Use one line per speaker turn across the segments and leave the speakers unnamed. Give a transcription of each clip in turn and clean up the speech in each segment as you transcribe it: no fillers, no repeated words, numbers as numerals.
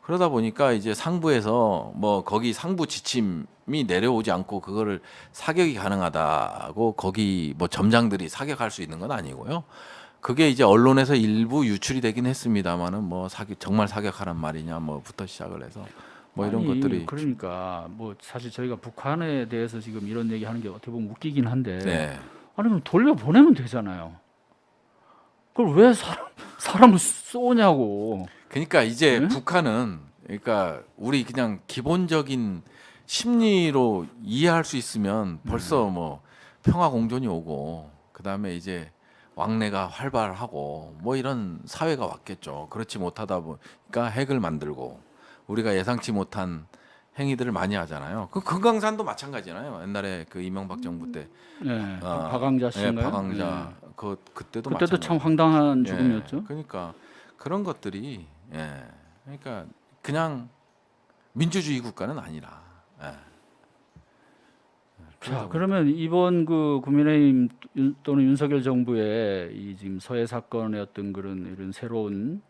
그러다 보니까 이제 상부에서 뭐 거기 상부 지침이 내려오지 않고 그거를 사격이 가능하다고 거기 뭐 점장들이 사격할 수 있는 건 아니고요. 그게 이제 언론에서 일부 유출이 되긴 했습니다만은 뭐 사격 정말 사격하란 말이냐 뭐부터 시작을 해서 뭐 이런
아니
것들이
그러니까 뭐 사실 저희가 북한에 대해서 지금 이런 얘기하는 게 어떻게 보면 웃기긴 한데
네.
아니 그럼 돌려 보내면 되잖아요. 그걸 왜 사람을 쏘냐고.
그러니까 이제
네?
북한은 그러니까 우리 그냥 기본적인 심리로 이해할 수 있으면 벌써 뭐 평화 공존이 오고 그다음에 이제 왕래가 활발하고 뭐 이런 사회가 왔겠죠. 그렇지 못하다 보니까 핵을 만들고 우리가 예상치 못한 행위들을 많이 하잖아요. 그 금강산도 마찬가지잖아요. 옛날에 그 이명박 정부 때
네,
어,
박광자
예,
씨인가요?
박왕자 그때도
그때도 참
마찬가지.
황당한
예,
죽음이었죠.
그러니까 그런 것들이 그러니까 그냥 민주주의 국가는 아니라. 예.
자, 그러면 이번 그 국민의힘 또는 윤석열 정부의 이 지금 서해 사건의 어떤 그런 이런 새로운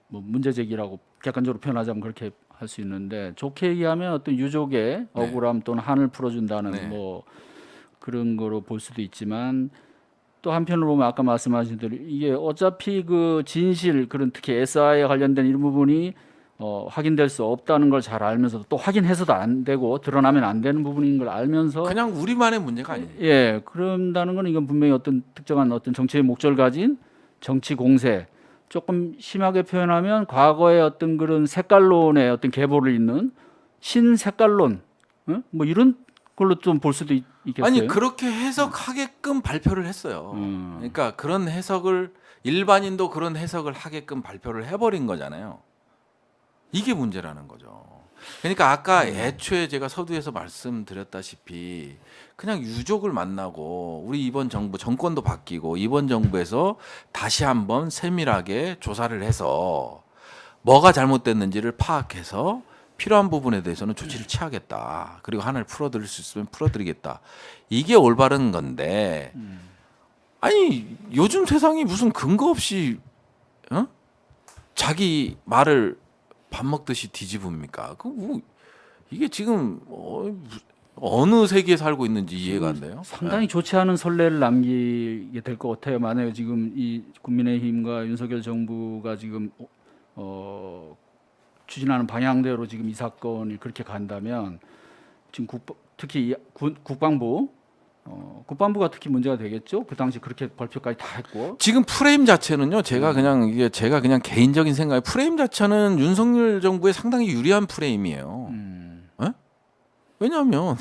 뭐 문제 제기라고 객관적으로 표현하자면 그렇게 할 수 있는데 좋게 얘기하면 어떤 유족의
네.
억울함 또는 한을 풀어준다는
네.
뭐 그런 거로 볼 수도 있지만 또 한편으로 보면 아까 말씀하신 대로 이게 어차피 그 진실 그런 특히 SI에 관련된 이런 부분이 확인될 수 없다는 걸 잘 알면서도 또 확인해서도 안 되고 드러나면 안 되는 부분인 걸 알면서
그냥 우리만의 문제가 아니에요.
예 그런다는 건 이건 분명히 어떤 특정한 어떤 정치의 목적을 가진 정치 공세 조금 심하게 표현하면 과거의 어떤 그런 색깔론의 어떤 계보를 잇는 신색깔론 뭐 이런 걸로 좀 볼 수도 있겠어요.
아니 그렇게 해석하게끔 발표를 했어요. 그러니까 그런 해석을 일반인도 그런 해석을 하게끔 발표를 해버린 거잖아요. 이게 문제라는 거죠. 그러니까 아까 애초에 제가 서두에서 말씀드렸다시피 그냥 유족을 만나고 우리 이번 정부 정권도 바뀌고 이번 정부에서 다시 한번 세밀하게 조사를 해서 뭐가 잘못됐는지를 파악해서 필요한 부분에 대해서는 조치를 취하겠다. 그리고 하나를 풀어드릴 수 있으면 풀어드리겠다. 이게 올바른 건데 아니 요즘 세상이 무슨 근거 없이 자기 말을 밥 먹듯이 뒤집습니까? 뭐 이게 지금 어느 세계에 살고 있는지 이해가 안 돼요.
상당히 좋지 않은 선례를 남기게 될 것 같아요. 만약에 지금 이 국민의힘과 윤석열 정부가 지금 추진하는 방향대로 지금 이 사건이 그렇게 간다면 지금 특히 국방부 국방부가 특히 문제가 되겠죠. 그 당시 그렇게 발표까지 다 했고
지금 프레임 자체는요. 제가 그냥 개인적인 생각에 프레임 자체는 윤석열 정부에 상당히 유리한 프레임이에요. 왜냐하면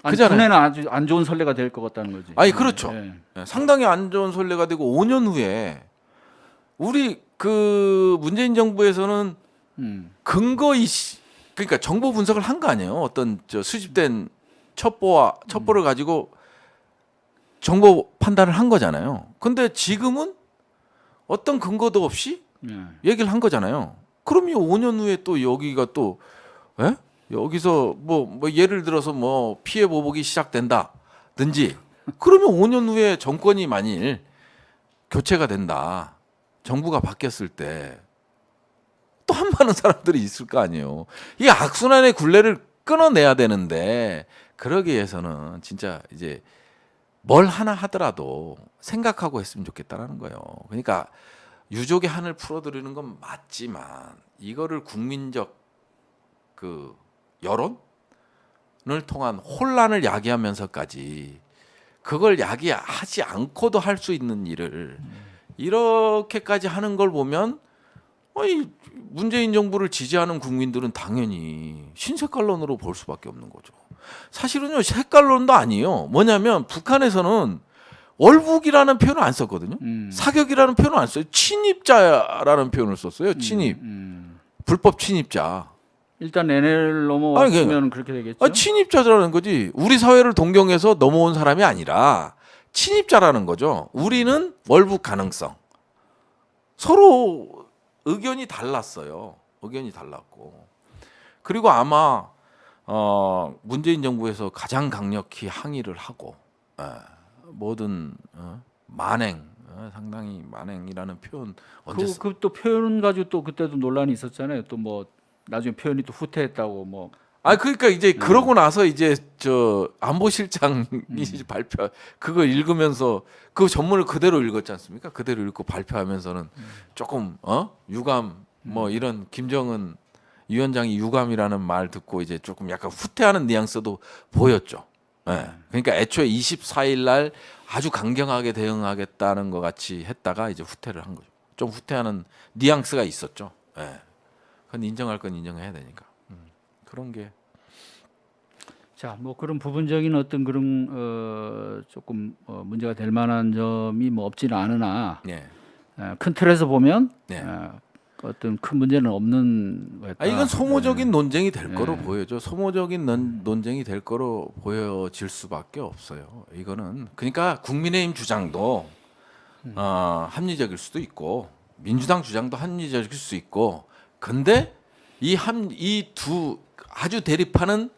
아니,
그잖아요.
군에는 아주 안 좋은 선례가 될 것 같다는 거지.
아니 그렇죠.
예.
상당히 안 좋은 선례가 되고 5년 후에 우리 그 문재인 정부에서는 그러니까 정보 분석을 한 거 아니에요. 어떤 수집된 첩보를 가지고 정보 판단을 한 거잖아요. 근데 지금은 어떤 근거도 없이 얘기를 한 거잖아요. 그러면 5년 후에 또 여기가 또 여기서 뭐 예를 들어서 뭐 피해 보복이 시작된다든지 그러면 5년 후에 정권이 만일 교체가 된다. 정부가 바뀌었을 때 또 한 많은 사람들이 있을 거 아니에요. 이 악순환의 굴레를 끊어내야 되는데 그러기 위해서는 진짜 이제 뭘 하나 하더라도 생각하고 했으면 좋겠다라는 거예요. 그러니까 유족의 한을 풀어드리는 건 맞지만 이거를 국민적 그 여론을 통한 혼란을 야기하면서까지 그걸 야기하지 않고도 할 수 있는 일을 이렇게까지 하는 걸 보면 문재인 정부를 지지하는 국민들은 당연히 신색깔론으로 볼 수밖에 없는 거죠. 사실은요 색깔론도 아니에요. 뭐냐면 북한에서는 월북이라는 표현을 안 썼거든요. 사격이라는 표현을 안 써요. 침입자라는 표현을 썼어요. 침입, 불법 침입자.
일단 NL 넘어왔으면 그렇게 되겠죠.
침입자라는 거지. 우리 사회를 동경해서 넘어온 사람이 아니라 침입자라는 거죠. 우리는 월북 가능성. 서로 의견이 달랐어요. 의견이 달랐고. 그리고 아마 문재인 정부에서 가장 강력히 항의를 하고 모든 만행 상당히 만행이라는 표현
그 또 표현 가지고 또 그때도 논란이 있었잖아요. 또 뭐 나중에 표현이 또 후퇴했다고 뭐.
그러니까 이제 그러고 나서 이제 저 안보실장이 발표 그걸 읽으면서 그 전문을 그대로 읽었지 않습니까? 그대로 읽고 발표하면서는 조금 유감 뭐 이런 김정은 위원장이 유감이라는 말 듣고 이제 조금 약간 후퇴하는 뉘앙스도 보였죠. 예. 그러니까 애초에 24일 날 아주 강경하게 대응하겠다는 것 같이 했다가 이제 후퇴를 한 거죠. 좀 후퇴하는 뉘앙스가 있었죠. 예. 그건 인정할 건 인정해야 되니까. 그런 게
자, 뭐 그런 부분적인 어떤 그런 조금 문제가 될 만한 점이 뭐 없지는 않으나
예.
큰 틀에서 보면
네.
어떤 큰 문제는 없는 거였다.
이건 소모적인 논쟁이 될
네.
거로 보여져. 소모적인 논쟁이 될 거로 보여질 수밖에 없어요. 이거는 그러니까 국민의힘 주장도 합리적일 수도 있고 민주당 주장도 합리적일 수 있고 근데 이 두 아주 대립하는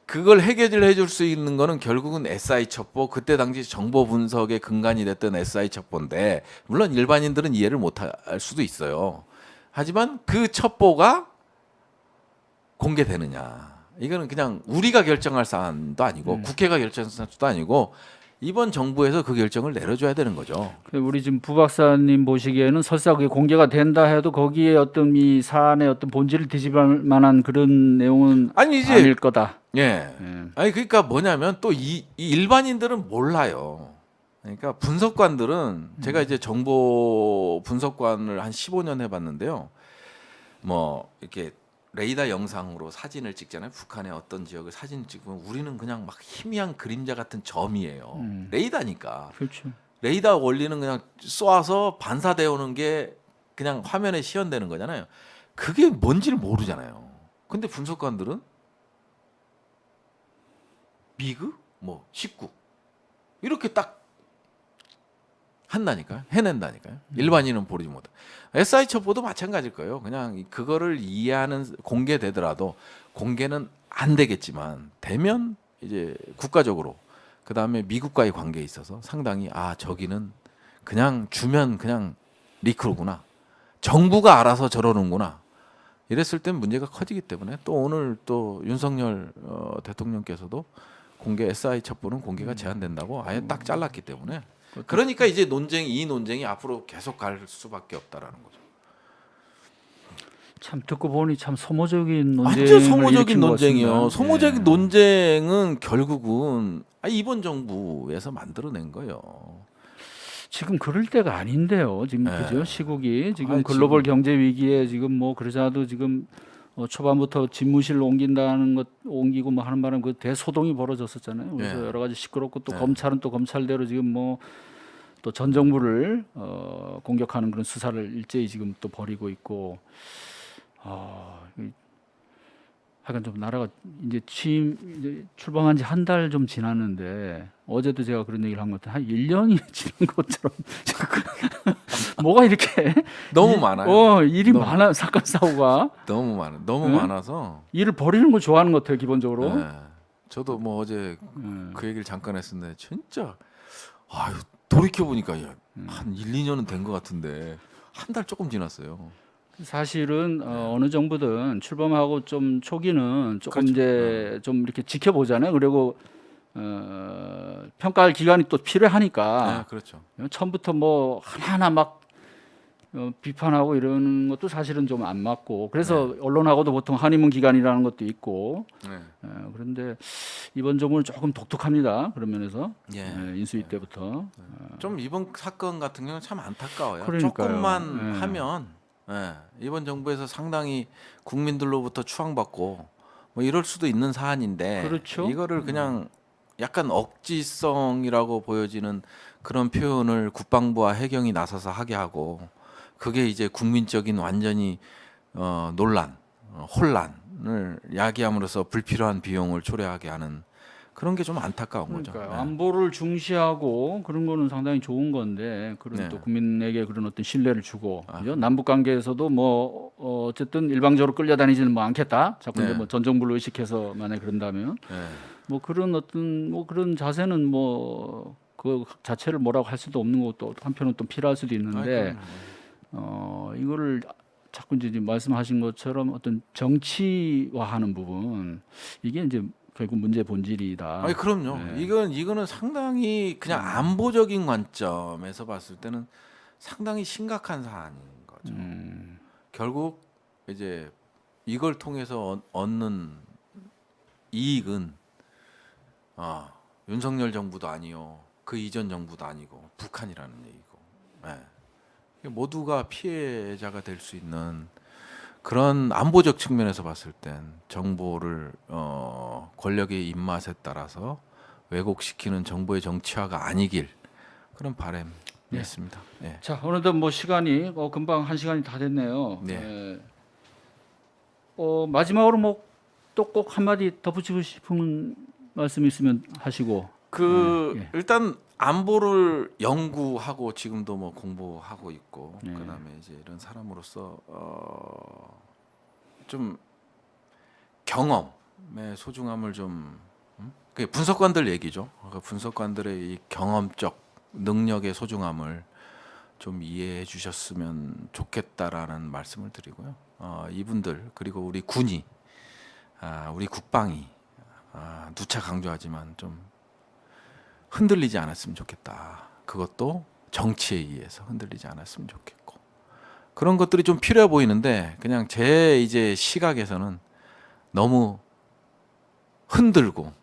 그걸 해결해 줄 수 있는 거는 결국은 SI 첩보 그때 당시 정보 분석의 근간이 됐던 SI 첩보인데 물론 일반인들은 이해를 못 할 수도 있어요. 하지만 그 첩보가 공개되느냐 이거는 그냥 우리가 결정할 사안도 아니고 국회가 결정할 사안도 아니고 이번 정부에서 그 결정을 내려줘야 되는 거죠.
우리 지금 부 박사님 보시기에는 설사 그게 공개가 된다 해도 거기에 어떤 이 사안의 어떤 본질을 뒤집을 만한 그런 내용은
아니 이제
아닐 거다.
예. 아니 그러니까 뭐냐면 또 이 일반인들은 몰라요. 그러니까 분석관들은 제가 이제 정보 분석관을 한 15년 해봤는데요. 뭐 이렇게 레이더 영상으로 사진을 찍잖아요. 북한의 어떤 지역을 사진 찍으면 우리는 그냥 막 희미한 그림자 같은 점이에요. 레이더니까.
그렇죠.
레이더 원리는 그냥 쏘아서 반사되어 오는 게 그냥 화면에 시연되는 거잖아요. 그게 뭔지를 모르잖아요. 근데 분석관들은 미그, 뭐 19 이렇게 딱 한다니까요. 해낸다니까요. 일반인은 보지 못해. SI 첩보도 마찬가지일 거예요. 그냥 그거를 이해하는 공개되더라도 공개는 안 되겠지만 되면 이제 국가적으로 그 다음에 미국과의 관계에 있어서 상당히 저기는 그냥 주면 그냥 리크구나. 정부가 알아서 저러는구나. 이랬을 땐 문제가 커지기 때문에 또 오늘 또 윤석열 대통령께서도 공개 SI 첩보는 공개가 제한된다고 아예 딱 잘랐기 때문에 그러니까 이제 이 논쟁이 앞으로 계속 갈 수밖에 없다라는 거죠.
참 듣고 보니 참 소모적인 논쟁을
완전 소모적인
일으킨 것
논쟁이요.
같습니다.
소모적인
예.
논쟁은 결국은 이번 정부에서 만들어낸 거예요.
지금 그럴 때가 아닌데요. 지금
네.
그죠? 시국이 지금
아니,
글로벌 경제 위기에 지금 뭐 그러자도 지금 초반부터 집무실로 옮긴다는 것 옮기고 뭐 하는 바람 그 대소동이 벌어졌었잖아요. 그래서
네.
여러 가지 시끄럽고 또
네.
검찰은 또 검찰대로 지금 뭐 또 전 정부를 공격하는 그런 수사를 일제히 지금 또 벌이고 있고 하여간 좀 나라가 이제 출범한 지 한 달 좀 지났는데 어제도 제가 그런 얘기를 한 것 같아요. 한 1년이 지난 것처럼 뭐가 이렇게
너무 많아요.
일이
너무.
많아 사건 사고가
너무
네?
많아서.
일을 버리는 걸 좋아하는 것 같아요 기본적으로.
네. 저도 뭐 어제 그 얘기를 잠깐 했었는데 진짜 돌이켜 보니까 한 1, 2년은 된 것 같은데 한 달 조금 지났어요.
사실은 어느 정부든 출범하고 좀 초기는 조금
그렇죠.
이제 좀 이렇게 지켜보잖아요. 그리고 평가할 기간이 또 필요하니까
네, 그렇죠.
처음부터 뭐 하나하나 막 비판하고 이러는 것도 사실은 좀 안 맞고 그래서 언론하고도 보통 하니문 기간이라는 것도 있고
네.
그런데 이번 정부는 조금 독특합니다. 그런 면에서
예.
인수위 때부터
좀 이번 사건 같은 경우는 참 안타까워요.
그러니까요.
조금만
예.
하면 이번 정부에서 상당히 국민들로부터 추앙받고 뭐 이럴 수도 있는 사안인데
그렇죠.
이거를 그냥 약간 억지성이라고 보여지는 그런 표현을 국방부와 해경이 나서서 하게 하고 그게 이제 국민적인 완전히 논란, 혼란을 야기함으로써 불필요한 비용을 초래하게 하는 그런 게 좀 안타까운 거죠.
그러니까요.
네.
안보를 중시하고 그런 거는 상당히 좋은 건데 그런
네.
또 국민에게 그런 어떤 신뢰를 주고 그죠? 남북 관계에서도 뭐 어쨌든 일방적으로 끌려다니지는 뭐 않겠다. 자꾸
네.
이제 뭐 전 정부를 의식해서 만약 그런다면
네.
뭐 그런 어떤 뭐 그런 자세는 뭐 그 자체를 뭐라고 할 수도 없는 것도 한편은 또 필요할 수도 있는데 이거를 자꾸 이제 말씀하신 것처럼 어떤 정치화하는 부분 이게 이제 결국 문제 본질이다.
아니 그럼요.
네.
이거는 상당히 그냥 안보적인 관점에서 봤을 때는 상당히 심각한 사안인 거죠. 결국 이제 이걸 통해서 얻는 이익은 윤석열 정부도 아니요, 그 이전 정부도 아니고 북한이라는 얘기고, 예. 모두가 피해자가 될 수 있는 그런 안보적 측면에서 봤을 땐 정보를 권력의 입맛에 따라서 왜곡시키는 정보의 정치화가 아니길 그런 바람이 있습니다. 예.
자, 어느덧 뭐 시간이 금방 1시간이 다 됐네요.
네.
예. 마지막으로 뭐 또 꼭 한마디 덧붙이고 싶은 말씀 있으면 하시고. 예.
일단 안보를 연구하고 지금도 뭐 공부하고 있고,
네.
그다음에 이제 이런 사람으로서 좀 경험의 소중함을 좀 그게 분석관들 얘기죠. 그 분석관들의 이 경험적 능력의 소중함을 좀 이해해 주셨으면 좋겠다라는 말씀을 드리고요. 이분들 그리고 우리 군이 우리 국방이 누차 강조하지만 좀 흔들리지 않았으면 좋겠다. 그것도 정치에 의해서 흔들리지 않았으면 좋겠고, 그런 것들이 좀 필요해 보이는데 그냥 제 이제 시각에서는 너무 흔들고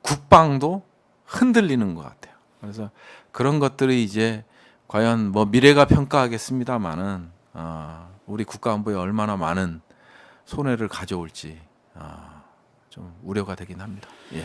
국방도 흔들리는 것 같아요. 그래서 그런 것들이 이제 과연 뭐 미래가 평가하겠습니다만은 우리 국가안보에 얼마나 많은 손해를 가져올지 좀 우려가 되긴 합니다. 예.